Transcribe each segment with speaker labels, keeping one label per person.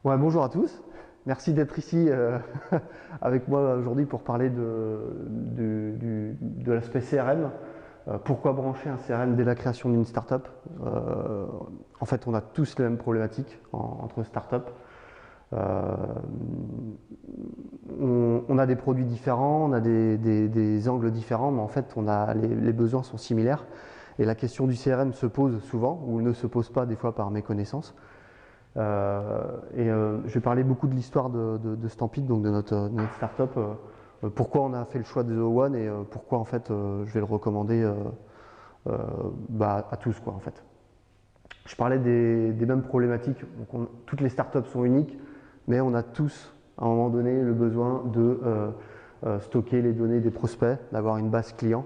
Speaker 1: Ouais, bonjour à tous. Merci d'être ici avec moi aujourd'hui pour parler de l'aspect CRM. Pourquoi brancher un CRM dès la création d'une startup? En fait, on a tous les mêmes problématiques entre startups. Euh, on a des produits différents, on a des angles différents, mais en fait, les besoins sont similaires. Et la question du CRM se pose souvent, ou ne se pose pas des fois par méconnaissance. Je vais parler beaucoup de l'histoire de Stampede, donc de notre startup, pourquoi on a fait le choix de The One et pourquoi en fait je vais le recommander à tous quoi en fait. Je parlais des mêmes problématiques, donc toutes les startups sont uniques, mais on a tous à un moment donné le besoin de stocker les données des prospects, d'avoir une base client,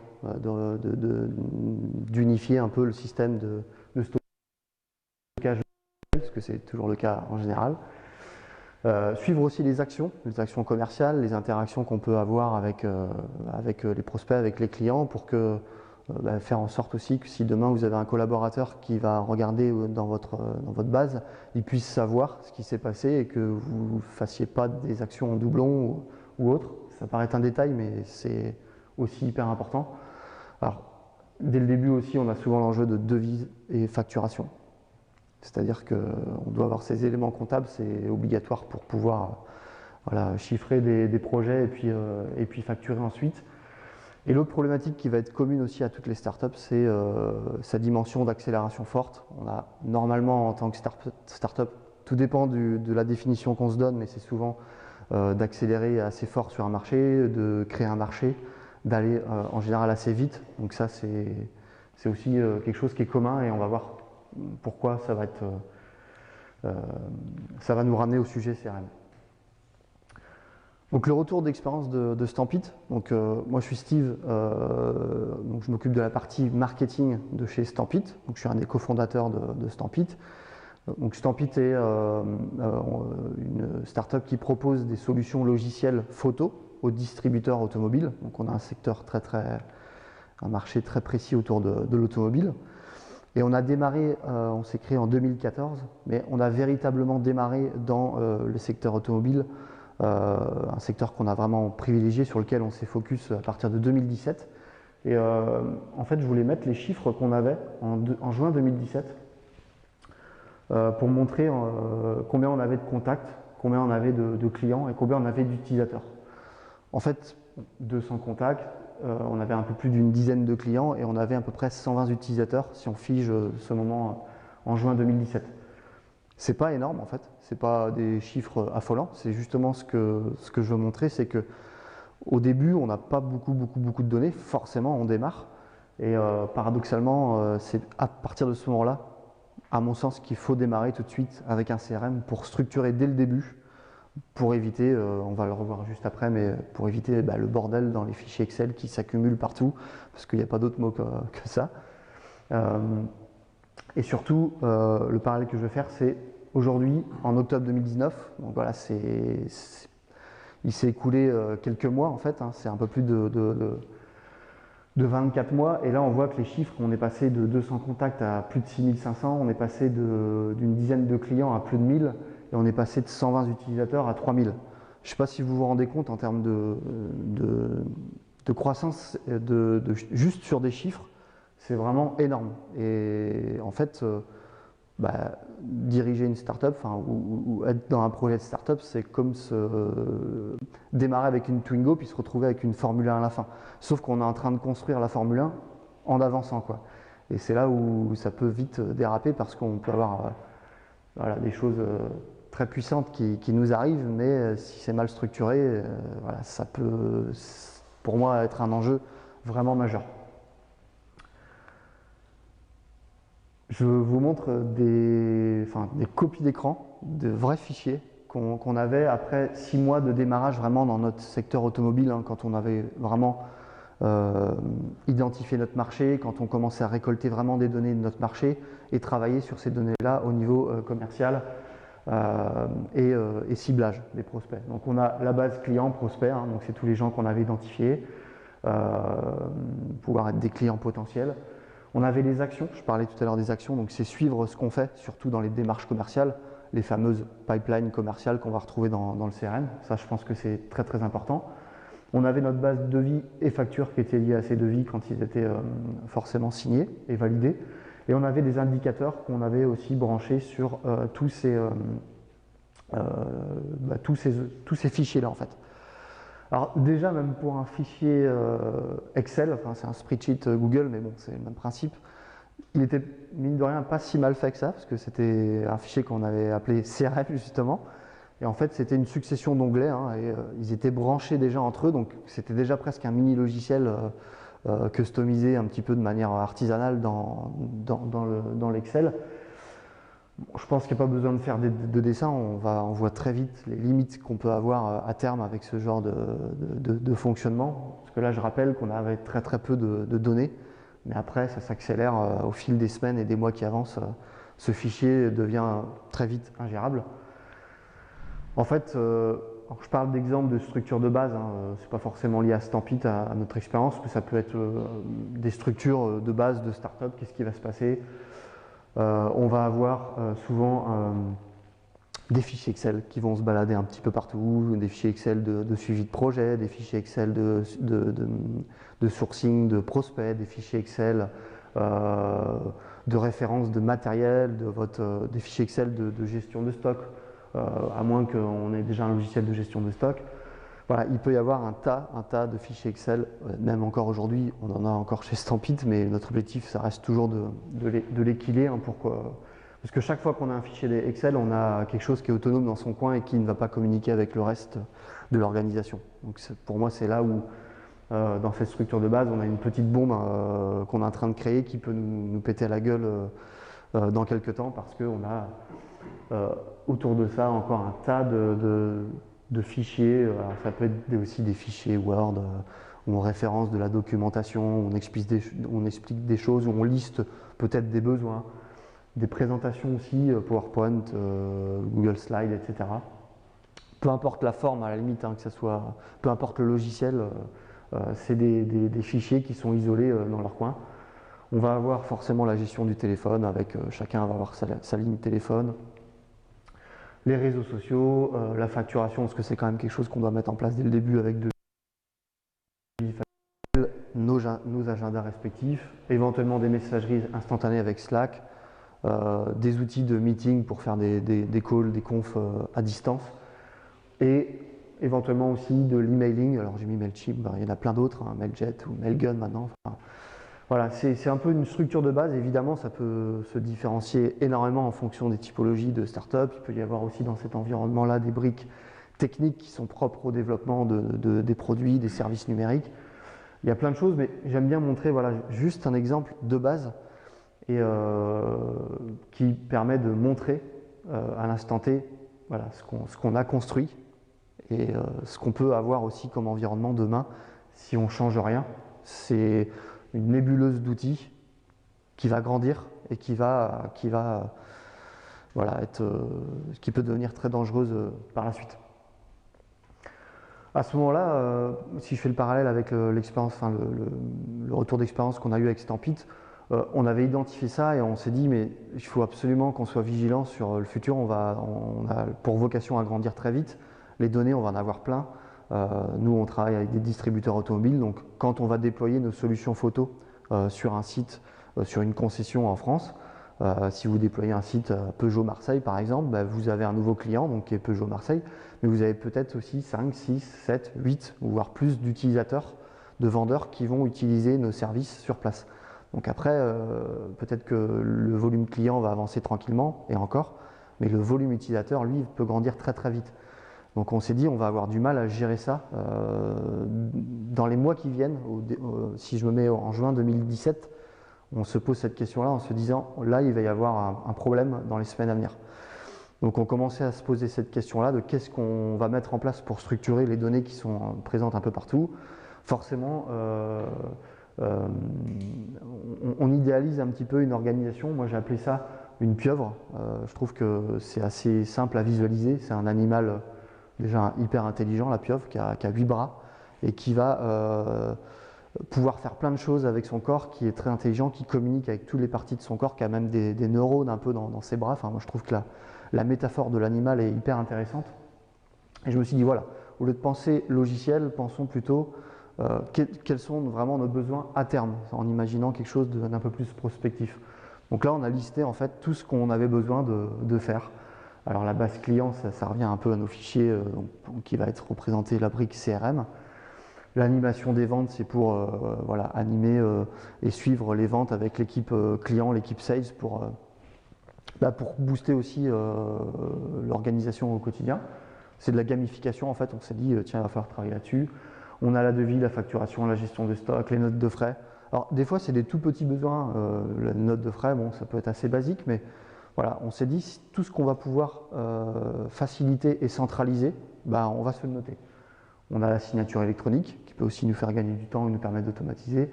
Speaker 1: d'unifier un peu le système de stockage, parce que c'est toujours le cas en général. Suivre aussi les actions commerciales, les interactions qu'on peut avoir avec les prospects, avec les clients, pour faire en sorte aussi que si demain vous avez un collaborateur qui va regarder dans votre base, il puisse savoir ce qui s'est passé et que vous ne fassiez pas des actions en doublon ou autre. Ça paraît un détail, mais c'est aussi hyper important. Alors, dès le début aussi, on a souvent l'enjeu de devise et facturation. C'est-à-dire qu'on doit avoir ces éléments comptables, c'est obligatoire pour pouvoir chiffrer des projets et puis facturer ensuite. Et l'autre problématique qui va être commune aussi à toutes les startups, c'est sa dimension d'accélération forte. On a normalement en tant que startup, tout dépend de la définition qu'on se donne, mais c'est souvent d'accélérer assez fort sur un marché, de créer un marché, d'aller en général assez vite. Donc ça, c'est aussi quelque chose qui est commun et on va voir pourquoi ça va nous ramener au sujet CRM. Donc le retour d'expérience de Stampede. Donc moi je suis Steve, donc je m'occupe de la partie marketing de chez Stampede. Donc je suis un des cofondateurs de Stampede. Donc Stampede est une startup qui propose des solutions logicielles photo aux distributeurs automobiles. Donc on a un marché très précis autour de l'automobile. Et on a démarré, on s'est créé en 2014, mais on a véritablement démarré dans le secteur automobile, un secteur qu'on a vraiment privilégié, sur lequel on s'est focus à partir de 2017. Et en fait, je voulais mettre les chiffres qu'on avait en juin 2017 pour montrer combien on avait de contacts, combien on avait de clients et combien on avait d'utilisateurs. En fait, 200 contacts, on avait un peu plus d'une dizaine de clients et on avait à peu près 120 utilisateurs si on fige ce moment en juin 2017. C'est pas énorme en fait, c'est pas des chiffres affolants, c'est justement ce que je veux montrer, c'est que au début on n'a pas beaucoup de données, forcément on démarre et paradoxalement c'est à partir de ce moment-là, à mon sens, qu'il faut démarrer tout de suite avec un CRM pour structurer dès le début, pour éviter, on va le revoir juste après, mais pour éviter le bordel dans les fichiers Excel qui s'accumulent partout, parce qu'il n'y a pas d'autre mot que ça. Et surtout, le parallèle que je vais faire, c'est aujourd'hui, en octobre 2019, donc voilà, il s'est écoulé quelques mois en fait, c'est un peu plus de 24 mois, et là on voit que les chiffres, on est passé de 200 contacts à plus de 6500, on est passé d'une dizaine de clients à plus de 1000, et on est passé de 120 utilisateurs à 3000. Je ne sais pas si vous vous rendez compte en termes de croissance, juste sur des chiffres, c'est vraiment énorme. Et en fait, diriger une startup, ou être dans un projet de startup, c'est comme démarrer avec une Twingo puis se retrouver avec une Formule 1 à la fin. Sauf qu'on est en train de construire la Formule 1 en avançant, quoi. Et c'est là où ça peut vite déraper parce qu'on peut avoir des choses très puissantes qui nous arrivent, mais si c'est mal structuré, ça peut, pour moi, être un enjeu vraiment majeur. Je vous montre des copies d'écran de vrais fichiers qu'on avait après 6 mois de démarrage vraiment dans notre secteur automobile, quand on avait vraiment identifié notre marché, quand on commençait à récolter vraiment des données de notre marché et travailler sur ces données-là au niveau commercial et ciblage des prospects. Donc on a la base client, prospect, donc c'est tous les gens qu'on avait identifiés, pouvoir être des clients potentiels. On avait les actions, je parlais tout à l'heure des actions, donc c'est suivre ce qu'on fait, surtout dans les démarches commerciales. les fameuses pipelines commerciales qu'on va retrouver dans le CRM. Ça, je pense que c'est très très important. On avait notre base de devis et factures qui étaient liées à ces devis quand ils étaient forcément signés et validés. Et on avait des indicateurs qu'on avait aussi branchés sur tous ces fichiers-là en fait. Alors déjà, même pour un fichier Excel, enfin, c'est un spreadsheet Google, mais bon, c'est le même principe, il était, mine de rien, pas si mal fait que ça, parce que c'était un fichier qu'on avait appelé CRM justement, et en fait c'était une succession d'onglets, hein, et ils étaient branchés déjà entre eux, donc c'était déjà presque un mini logiciel customisé un petit peu de manière artisanale dans l'Excel. Je pense qu'il n'y a pas besoin de faire de dessin, on voit très vite les limites qu'on peut avoir à terme avec ce genre de fonctionnement. Parce que là, je rappelle qu'on avait très très peu de données, mais après, ça s'accélère au fil des semaines et des mois qui avancent. Ce fichier devient très vite ingérable. En fait, je parle d'exemples de structures de base, hein, c'est pas forcément lié à Stampit, à notre expérience, mais ça peut être des structures de base de start-up. Qu'est-ce qui va se passer? On va avoir souvent des fichiers Excel qui vont se balader un petit peu partout, des fichiers Excel de suivi de projet, des fichiers Excel de sourcing de prospects, des fichiers Excel de référence de matériel, des fichiers Excel de gestion de stock, à moins qu'on ait déjà un logiciel de gestion de stock. Voilà, il peut y avoir un tas de fichiers Excel, même encore aujourd'hui, on en a encore chez Stampit, mais notre objectif, ça reste toujours de l'équilibrer. Hein, parce que chaque fois qu'on a un fichier Excel, on a quelque chose qui est autonome dans son coin et qui ne va pas communiquer avec le reste de l'organisation. Donc pour moi, c'est là où, dans cette structure de base, on a une petite bombe qu'on est en train de créer qui peut nous péter à la gueule dans quelques temps, parce qu'on a autour de ça encore un tas de fichiers. Alors ça peut être aussi des fichiers Word où on référence de la documentation, où on explique des choses, où on liste peut-être des besoins, des présentations aussi, PowerPoint, Google Slides, etc. Peu importe la forme, à la limite, hein, que ça soit, peu importe le logiciel, c'est des fichiers qui sont isolés dans leur coin. On va avoir forcément la gestion du téléphone, avec chacun va avoir sa ligne téléphone. Les réseaux sociaux, la facturation, parce que c'est quand même quelque chose qu'on doit mettre en place dès le début avec nos agendas respectifs, éventuellement des messageries instantanées avec Slack, des outils de meeting pour faire des calls, des confs à distance, et éventuellement aussi de l'emailing. Alors j'ai mis Mailchimp, il y en a plein d'autres, hein, Mailjet ou Mailgun maintenant. Enfin, voilà, c'est un peu une structure de base. Évidemment, ça peut se différencier énormément en fonction des typologies de start-up. Il peut y avoir aussi dans cet environnement-là des briques techniques qui sont propres au développement des produits, des services numériques. Il y a plein de choses, mais j'aime bien montrer voilà, juste un exemple de base et qui permet de montrer à l'instant T voilà, ce qu'on a construit et ce qu'on peut avoir aussi comme environnement demain si on ne change rien. C'est une nébuleuse d'outils qui va grandir et qui peut devenir très dangereuse par la suite. À ce moment-là, si je fais le parallèle avec l'expérience, enfin le retour d'expérience qu'on a eu avec Stampit, on avait identifié ça et on s'est dit mais il faut absolument qu'on soit vigilant sur le futur. On a pour vocation à grandir très vite. Les données, on va en avoir plein. Nous, on travaille avec des distributeurs automobiles, donc quand on va déployer nos solutions photo sur un site, sur une concession en France, si vous déployez un site Peugeot Marseille par exemple, bah, vous avez un nouveau client donc, qui est Peugeot Marseille, mais vous avez peut-être aussi 5, 6, 7, 8 ou voire plus d'utilisateurs, de vendeurs qui vont utiliser nos services sur place. Donc après, peut-être que le volume client va avancer tranquillement, et encore, mais le volume utilisateur, lui, peut grandir très très vite. Donc on s'est dit on va avoir du mal à gérer ça dans les mois qui viennent. Si je me mets en juin 2017, on se pose cette question-là en se disant là il va y avoir un problème dans les semaines à venir. Donc on commençait à se poser cette question-là de qu'est-ce qu'on va mettre en place pour structurer les données qui sont présentes un peu partout. Forcément, on idéalise un petit peu une organisation. Moi j'ai appelé ça une pieuvre. Je trouve que c'est assez simple à visualiser. C'est un animal déjà hyper intelligent, la pieuvre, qui a 8 bras et qui va pouvoir faire plein de choses avec son corps, qui est très intelligent, qui communique avec toutes les parties de son corps, qui a même des neurones un peu dans ses bras. Enfin, moi je trouve que la métaphore de l'animal est hyper intéressante. Et je me suis dit voilà, au lieu de penser logiciel, pensons plutôt quels sont vraiment nos besoins à terme, en imaginant quelque chose d'un peu plus prospectif. Donc là on a listé en fait tout ce qu'on avait besoin de faire. Alors la base client, ça revient un peu à nos fichiers qui va être représenté la brique CRM. L'animation des ventes, c'est pour voilà, animer et suivre les ventes avec l'équipe client, l'équipe sales pour booster aussi l'organisation au quotidien. C'est de la gamification en fait, on s'est dit tiens, il va falloir travailler là-dessus. On a la devis, la facturation, la gestion de stock, les notes de frais. Alors des fois c'est des tout petits besoins, la note de frais, bon ça peut être assez basique, mais voilà, on s'est dit tout ce qu'on va pouvoir faciliter et centraliser, on va se le noter. On a la signature électronique qui peut aussi nous faire gagner du temps et nous permettre d'automatiser.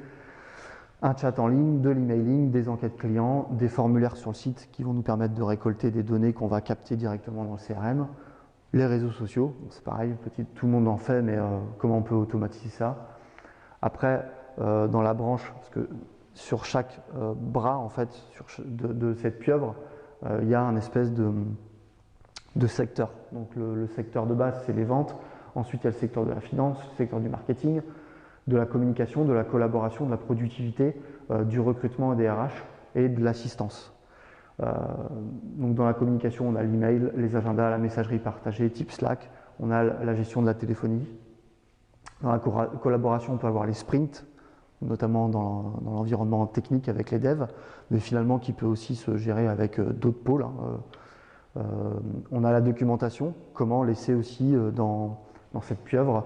Speaker 1: Un chat en ligne, de l'emailing, des enquêtes clients, des formulaires sur le site qui vont nous permettre de récolter des données qu'on va capter directement dans le CRM. Les réseaux sociaux, c'est pareil, tout le monde en fait, mais comment on peut automatiser ça? Après, dans la branche, parce que sur chaque bras en fait, de cette pieuvre, il y a un espèce de secteur. Donc le secteur de base, c'est les ventes. Ensuite, il y a le secteur de la finance, le secteur du marketing, de la communication, de la collaboration, de la productivité, du recrutement des RH et de l'assistance. Donc dans la communication, on a l'email, les agendas, la messagerie partagée, type Slack, on a la gestion de la téléphonie. Dans la collaboration, on peut avoir les sprints, notamment dans l'environnement technique avec les devs, mais finalement qui peut aussi se gérer avec d'autres pôles. On a la documentation, comment laisser aussi dans cette pieuvre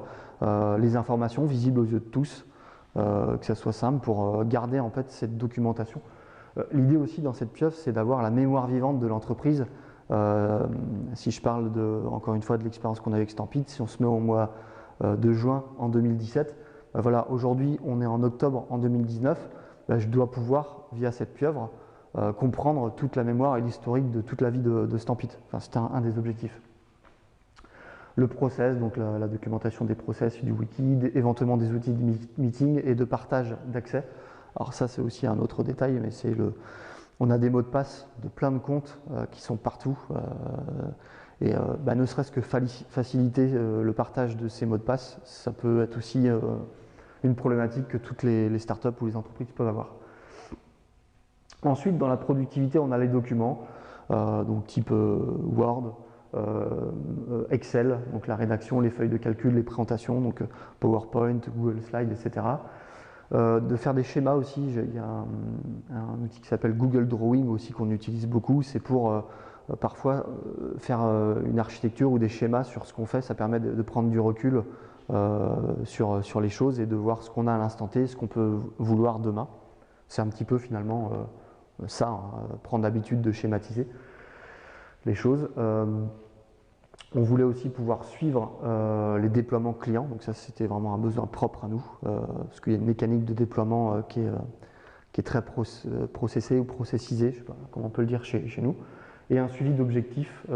Speaker 1: les informations visibles aux yeux de tous, que ça soit simple pour garder en fait cette documentation. L'idée aussi dans cette pieuvre, c'est d'avoir la mémoire vivante de l'entreprise. Si je parle encore une fois de l'expérience qu'on a avec Stampede, si on se met au mois de juin en 2017, voilà, aujourd'hui on est en octobre en 2019, je dois pouvoir, via cette pieuvre, comprendre toute la mémoire et l'historique de toute la vie de Stampede. Enfin, c'était un des objectifs. Le process, donc la documentation des process, du wiki, éventuellement des outils de meeting et de partage d'accès. Alors ça c'est aussi un autre détail, mais on a des mots de passe de plein de comptes qui sont partout. Ne serait-ce que faciliter le partage de ces mots de passe, ça peut être aussi une problématique que toutes les startups ou les entreprises peuvent avoir. Ensuite, dans la productivité, on a les documents, donc type Word, Excel, donc la rédaction, les feuilles de calcul, les présentations, donc PowerPoint, Google Slides, etc. De faire des schémas aussi, il y a un outil qui s'appelle Google Drawing aussi qu'on utilise beaucoup, c'est pour parfois faire une architecture ou des schémas sur ce qu'on fait, ça permet de prendre du recul sur les choses et de voir ce qu'on a à l'instant T, ce qu'on peut vouloir demain. C'est un petit peu finalement ça, prendre l'habitude de schématiser les choses. On voulait aussi pouvoir suivre les déploiements clients, donc ça c'était vraiment un besoin propre à nous, parce qu'il y a une mécanique de déploiement qui est très processée ou processisée, je ne sais pas comment on peut le dire chez nous, et un suivi d'objectifs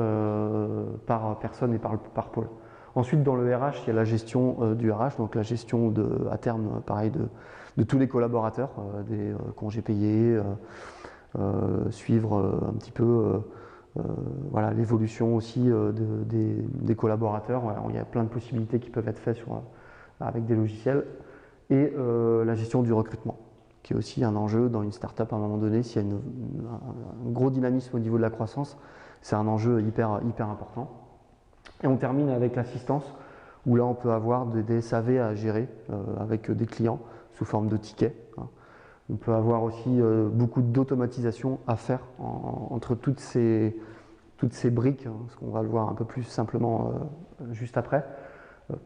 Speaker 1: par personne et par pôle. Ensuite dans le RH, il y a la gestion du RH, donc la gestion à terme pareil de tous les collaborateurs, des congés payés, suivre un petit peu voilà, l'évolution aussi des collaborateurs. Voilà, il y a plein de possibilités qui peuvent être faites avec des logiciels. Et la gestion du recrutement, qui est aussi un enjeu dans une startup à un moment donné. S'il y a un gros dynamisme au niveau de la croissance, c'est un enjeu hyper important. Et on termine avec l'assistance, où là on peut avoir des SAV à gérer avec des clients sous forme de tickets. On peut avoir aussi beaucoup d'automatisation à faire entre toutes ces briques, ce qu'on va le voir un peu plus simplement juste après,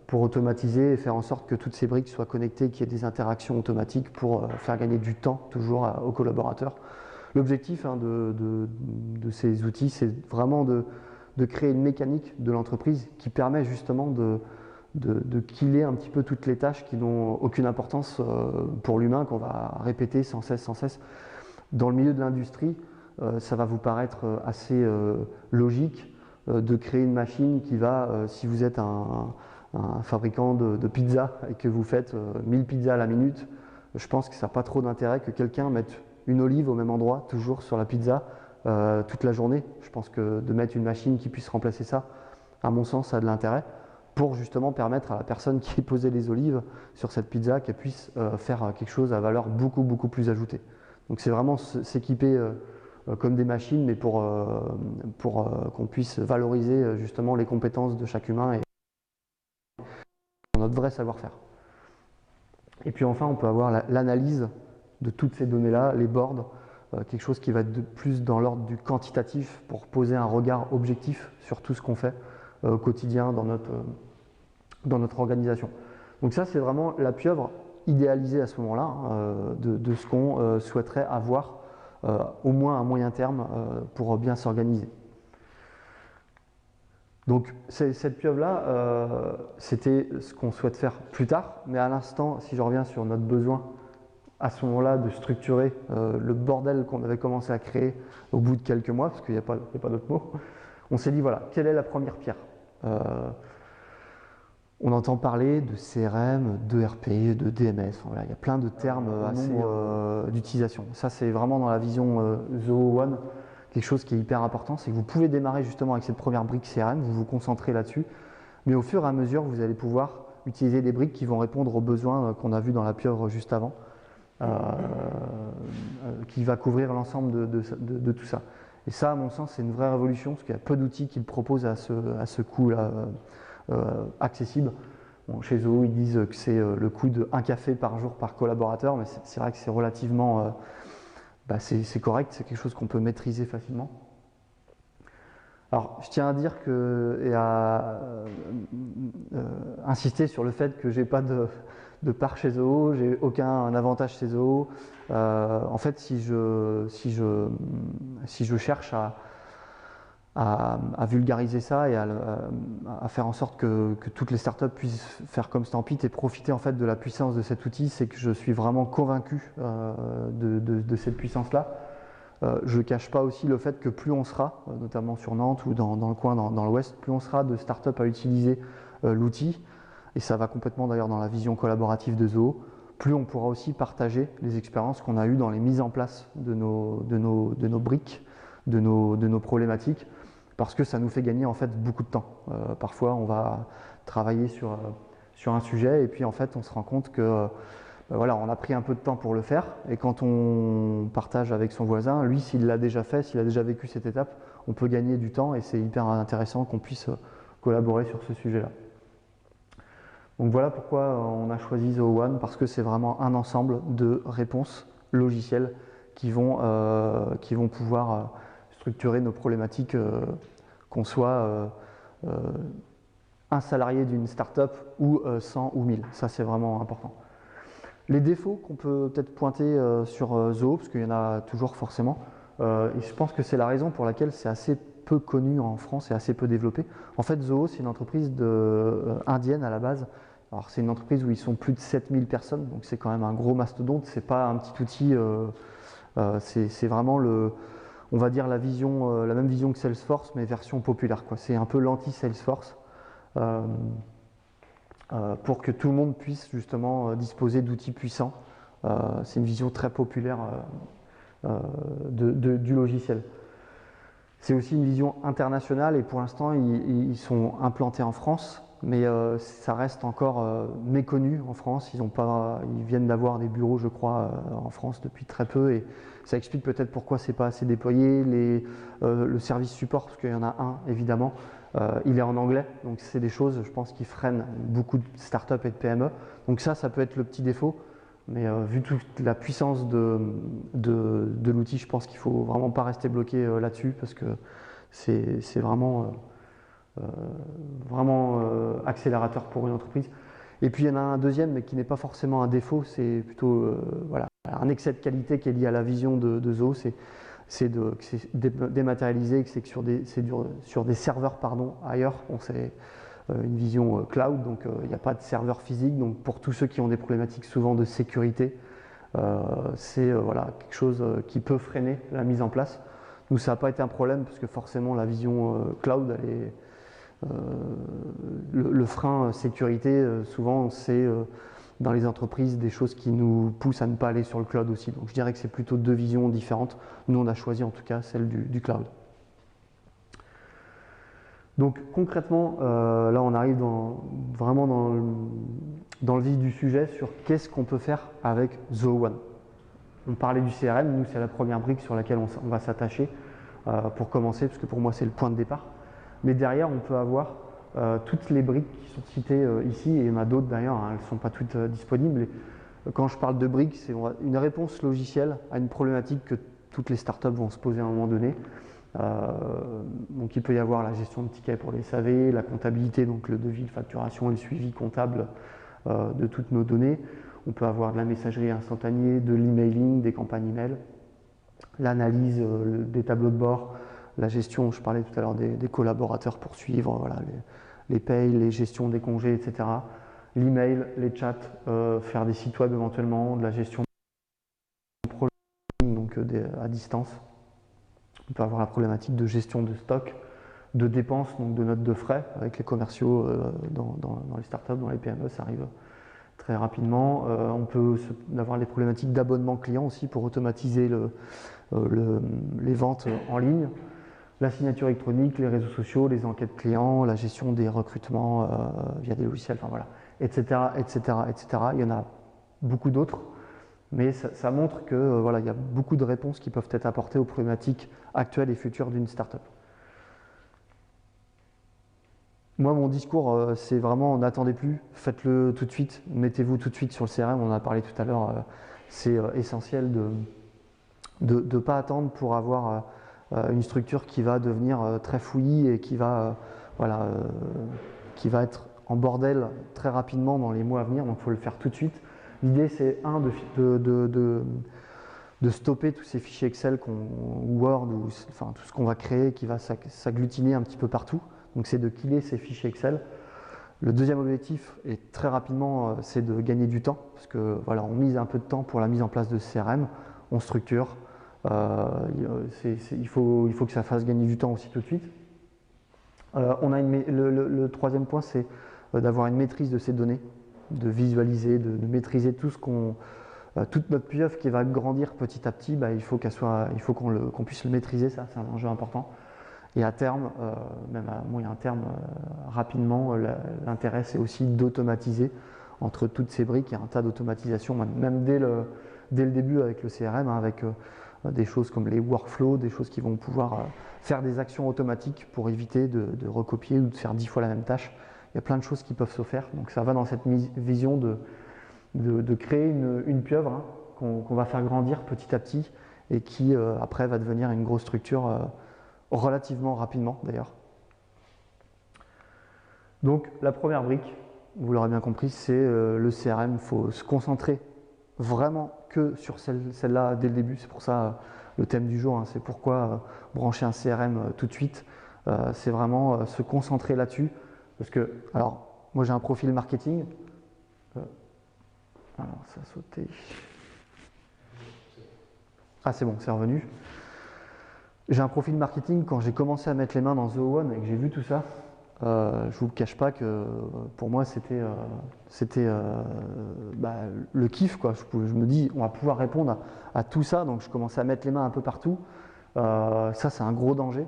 Speaker 1: pour automatiser et faire en sorte que toutes ces briques soient connectées, qu'il y ait des interactions automatiques pour faire gagner du temps toujours aux collaborateurs. L'objectif de ces outils, c'est vraiment de créer une mécanique de l'entreprise qui permet justement de killer un petit peu toutes les tâches qui n'ont aucune importance pour l'humain, qu'on va répéter sans cesse. Dans le milieu de l'industrie, ça va vous paraître assez logique de créer une machine qui va, si vous êtes un fabricant de pizza et que vous faites 1000 pizzas à la minute, Je pense que ça n'a pas trop d'intérêt que quelqu'un mette une olive au même endroit, toujours sur la pizza, toute la journée. Je pense que de mettre une machine qui puisse remplacer ça, à mon sens, ça a de l'intérêt pour justement permettre à la personne qui posait les olives sur cette pizza qu'elle puisse faire quelque chose à valeur beaucoup plus ajoutée. Donc c'est vraiment s'équiper comme des machines, mais pour qu'on puisse valoriser justement les compétences de chaque humain et notre vrai savoir-faire. Et puis enfin, on peut avoir l'analyse de toutes ces données-là, les boards, quelque chose qui va être plus dans l'ordre du quantitatif pour poser un regard objectif sur tout ce qu'on fait au quotidien dans notre organisation. Donc ça, c'est vraiment la pieuvre idéalisée à ce moment-là de ce qu'on souhaiterait avoir au moins à moyen terme pour bien s'organiser. Donc cette pieuvre-là, c'était ce qu'on souhaite faire plus tard, mais à l'instant, si je reviens sur notre besoin à ce moment-là de structurer le bordel qu'on avait commencé à créer au bout de quelques mois, parce qu'il n'y a pas d'autre mot, on s'est dit voilà, quelle est la première pierre? On entend parler de CRM, de RP, de DMS, voilà, il y a plein de termes assez d'utilisation. Ça, c'est vraiment dans la vision Zoho One, quelque chose qui est hyper important, c'est que vous pouvez démarrer justement avec cette première brique CRM, vous vous concentrez là-dessus, mais au fur et à mesure, vous allez pouvoir utiliser des briques qui vont répondre aux besoins qu'on a vus dans la pieuvre juste avant, qui va couvrir l'ensemble de tout ça. Et ça, à mon sens, c'est une vraie révolution, parce qu'il y a peu d'outils qui le proposent à ce coût-là accessible. Bon, chez Zoho, ils disent que c'est le coût de 1 café par jour par collaborateur, mais c'est vrai que c'est relativement... c'est correct, c'est quelque chose qu'on peut maîtriser facilement. Alors, je tiens à dire et à insister sur le fait que j'ai pas de part chez Zoho, j'ai aucun avantage chez Zoho. En fait, si je cherche à vulgariser ça et à faire en sorte que toutes les startups puissent faire comme Stampit et profiter en fait de la puissance de cet outil, c'est que je suis vraiment convaincu de cette puissance-là. Je ne cache pas aussi le fait que plus on sera, notamment sur Nantes ou dans le coin, dans l'Ouest, plus on sera de startups à utiliser l'outil, et ça va complètement d'ailleurs dans la vision collaborative de Zoho, plus on pourra aussi partager les expériences qu'on a eues dans les mises en place de nos briques, de nos problématiques, parce que ça nous fait gagner en fait beaucoup de temps. Parfois on va travailler sur un sujet et puis en fait on se rend compte que voilà, on a pris un peu de temps pour le faire, et quand on partage avec son voisin, lui s'il l'a déjà fait, s'il a déjà vécu cette étape, on peut gagner du temps et c'est hyper intéressant qu'on puisse collaborer sur ce sujet-là. Donc voilà pourquoi on a choisi Zoho One, parce que c'est vraiment un ensemble de réponses logicielles qui vont pouvoir structurer nos problématiques, qu'on soit un salarié d'une start-up ou 100 ou 1000. Ça, c'est vraiment important. Les défauts qu'on peut peut-être pointer sur Zoho, parce qu'il y en a toujours forcément, et je pense que c'est la raison pour laquelle c'est assez peu connu en France et assez peu développé. En fait, Zoho, c'est une entreprise indienne à la base. Alors, c'est une entreprise où ils sont plus de 7000 personnes, donc c'est quand même un gros mastodonte. C'est pas un petit outil, c'est vraiment on va dire la même vision que Salesforce, mais version populaire, quoi. C'est un peu l'anti-Salesforce. Pour que tout le monde puisse justement disposer d'outils puissants. C'est une vision très populaire du logiciel. C'est aussi une vision internationale et pour l'instant ils sont implantés en France, mais ça reste encore méconnu en France. Ils viennent d'avoir des bureaux, je crois, en France depuis très peu, et ça explique peut-être pourquoi c'est pas assez déployé. Le service support, parce qu'il y en a un évidemment, il est en anglais, donc c'est des choses, je pense, qui freinent beaucoup de startups et de PME. Donc ça peut être le petit défaut, mais vu toute la puissance de l'outil, je pense qu'il ne faut vraiment pas rester bloqué là-dessus, parce que c'est vraiment accélérateur pour une entreprise. Et puis il y en a un deuxième, mais qui n'est pas forcément un défaut, c'est plutôt voilà, un excès de qualité qui est lié à la vision de Zoho, c'est dématérialisé, que c'est sur des serveurs ailleurs. Bon, c'est une vision cloud, donc il n'y a pas de serveur physique. Donc pour tous ceux qui ont des problématiques souvent de sécurité, c'est voilà, quelque chose qui peut freiner la mise en place. Nous, ça n'a pas été un problème, parce que forcément la vision cloud, elle est, le frein sécurité, souvent c'est dans les entreprises des choses qui nous poussent à ne pas aller sur le cloud aussi. Donc je dirais que c'est plutôt deux visions différentes. Nous, on a choisi en tout cas celle du cloud. Donc concrètement, là on arrive vraiment dans le vif du sujet sur qu'est-ce qu'on peut faire avec Zoho One. On parlait du CRM, nous c'est la première brique sur laquelle on va s'attacher pour commencer, parce que pour moi c'est le point de départ. Mais derrière on peut avoir toutes les briques qui sont citées ici, et il y en a d'autres d'ailleurs, hein, elles ne sont pas toutes disponibles. Et quand je parle de briques, c'est une réponse logicielle à une problématique que toutes les startups vont se poser à un moment donné. Donc il peut y avoir la gestion de tickets pour les SAV, la comptabilité, donc le devis, la facturation et le suivi comptable de toutes nos données. On peut avoir de la messagerie instantanée, de l'emailing, des campagnes email, l'analyse des tableaux de bord, la gestion, je parlais tout à l'heure des collaborateurs pour suivre voilà, les payes, les gestions des congés, etc. L'email, les chats, faire des sites web éventuellement, de la gestion donc à distance. On peut avoir la problématique de gestion de stock, de dépenses, donc de notes de frais avec les commerciaux dans les startups, dans les PME, ça arrive très rapidement. On peut avoir les problématiques d'abonnement client aussi pour automatiser les ventes en ligne, la signature électronique, les réseaux sociaux, les enquêtes clients, la gestion des recrutements via des logiciels, enfin voilà, etc., etc., etc. Il y en a beaucoup d'autres. Mais ça montre que voilà, il y a beaucoup de réponses qui peuvent être apportées aux problématiques actuelles et futures d'une startup. Moi, mon discours, c'est vraiment n'attendez plus, faites-le tout de suite, mettez-vous tout de suite sur le CRM, on en a parlé tout à l'heure, c'est essentiel de ne pas attendre pour avoir une structure qui va devenir très fouillie et qui va être en bordel très rapidement dans les mois à venir, donc il faut le faire tout de suite. L'idée, c'est de stopper tous ces fichiers Excel ou Word, ou enfin, tout ce qu'on va créer qui va s'agglutiner un petit peu partout. Donc c'est de killer ces fichiers Excel. Le deuxième objectif, et très rapidement, c'est de gagner du temps, parce que voilà, on mise un peu de temps pour la mise en place de ce CRM, on structure. Il faut que ça fasse gagner du temps aussi tout de suite. Le troisième point, c'est d'avoir une maîtrise de ces données, de visualiser, de maîtriser toute notre pieuvre qui va grandir petit à petit. Il faut qu'on puisse le maîtriser, ça c'est un enjeu important. Et à terme, même à moyen terme, rapidement, l'intérêt c'est aussi d'automatiser entre toutes ces briques. Il y a un tas d'automatisation, même dès le début avec le CRM, hein, avec des choses comme les workflows, des choses qui vont pouvoir faire des actions automatiques pour éviter de recopier ou de faire 10 fois la même tâche. Il y a plein de choses qui peuvent se faire, donc ça va dans cette vision de créer une pieuvre hein, qu'on va faire grandir petit à petit et qui après va devenir une grosse structure relativement rapidement d'ailleurs. Donc la première brique, vous l'aurez bien compris, c'est le CRM. Il faut se concentrer vraiment que sur celle-là dès le début. C'est pour ça le thème du jour, hein, c'est pourquoi brancher un CRM tout de suite. C'est vraiment se concentrer là-dessus. Parce que, alors, moi j'ai un profil marketing. Alors, ça a sauté. Ah, c'est bon, c'est revenu. J'ai un profil marketing. Quand j'ai commencé à mettre les mains dans Zoho One et que j'ai vu tout ça, je ne vous cache pas que pour moi c'était le kiff, quoi. Je me dis, on va pouvoir répondre à tout ça. Donc, je commençais à mettre les mains un peu partout. Ça, c'est un gros danger.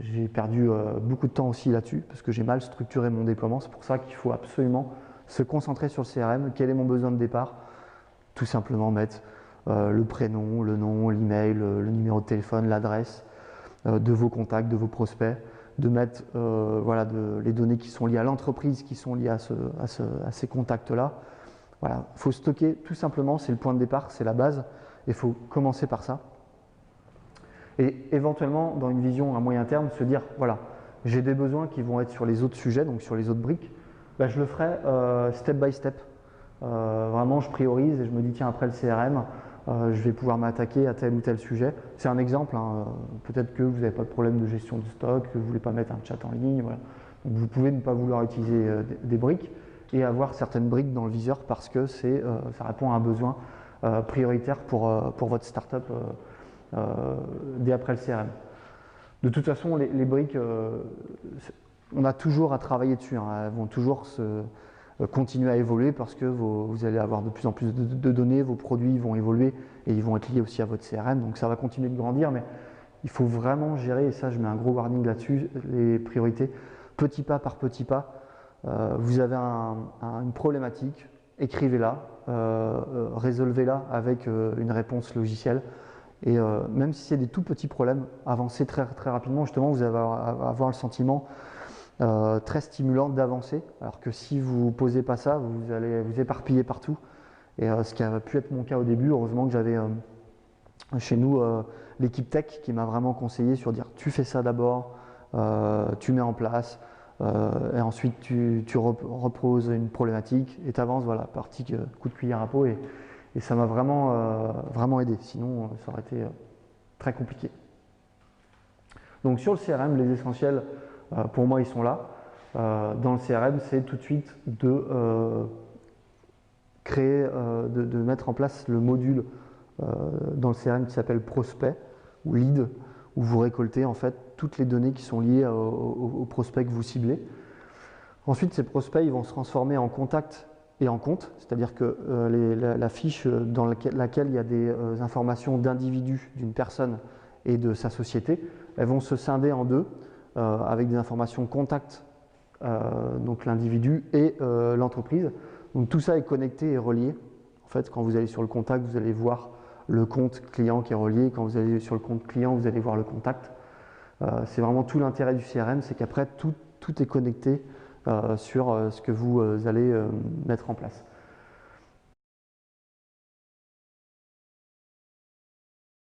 Speaker 1: J'ai perdu beaucoup de temps aussi là-dessus parce que j'ai mal structuré mon déploiement. C'est pour ça qu'il faut absolument se concentrer sur le CRM. Quel est mon besoin de départ? Tout simplement mettre le prénom, le nom, l'email, le numéro de téléphone, l'adresse de vos contacts, de vos prospects, de mettre les données qui sont liées à l'entreprise, qui sont liées à ces contacts-là. Voilà, il faut stocker tout simplement, c'est le point de départ, c'est la base. Il faut commencer par ça. Et éventuellement, dans une vision à moyen terme, se dire, voilà, j'ai des besoins qui vont être sur les autres sujets, donc sur les autres briques, je le ferai step by step. Vraiment, je priorise et je me dis, tiens, après le CRM, je vais pouvoir m'attaquer à tel ou tel sujet. C'est un exemple, hein, peut-être que vous n'avez pas de problème de gestion de stock, que vous ne voulez pas mettre un chat en ligne. Voilà. Donc vous pouvez ne pas vouloir utiliser des briques et avoir certaines briques dans le viseur parce que ça répond à un besoin prioritaire pour votre startup dès après le CRM. De toute façon, les briques, on a toujours à travailler dessus, hein, elles vont toujours continuer à évoluer parce que vous allez avoir de plus en plus de données, vos produits vont évoluer et ils vont être liés aussi à votre CRM, donc ça va continuer de grandir, mais il faut vraiment gérer, et ça je mets un gros warning là-dessus, les priorités, petit pas par petit pas. Vous avez une problématique, écrivez-la, résolvez-la avec une réponse logicielle. Et même si c'est des tout petits problèmes, avancez très, très rapidement. Justement, vous allez avoir le sentiment très stimulant d'avancer. Alors que si vous ne posez pas ça, vous allez vous éparpiller partout. Et ce qui a pu être mon cas au début, heureusement que j'avais chez nous l'équipe tech qui m'a vraiment conseillé sur dire tu fais ça d'abord, tu mets en place, et ensuite tu reposes une problématique et tu avances, voilà, partie coup de cuillère à peau. Et ça m'a vraiment aidé, sinon ça aurait été très compliqué. Donc sur le CRM, les essentiels, pour moi, ils sont là. Dans le CRM, c'est tout de suite de créer, de mettre en place le module dans le CRM qui s'appelle prospect ou lead, où vous récoltez en fait toutes les données qui sont liées aux prospects que vous ciblez. Ensuite, ces prospects ils vont se transformer en contacts et en compte, c'est-à-dire que la fiche dans laquelle il y a des informations d'individus, d'une personne et de sa société, elles vont se scinder en deux avec des informations contact, donc l'individu et l'entreprise. Donc tout ça est connecté et relié. En fait, quand vous allez sur le contact, vous allez voir le compte client qui est relié. Quand vous allez sur le compte client, vous allez voir le contact. C'est vraiment tout l'intérêt du CRM, c'est qu'après tout est connecté sur ce que vous allez mettre en place.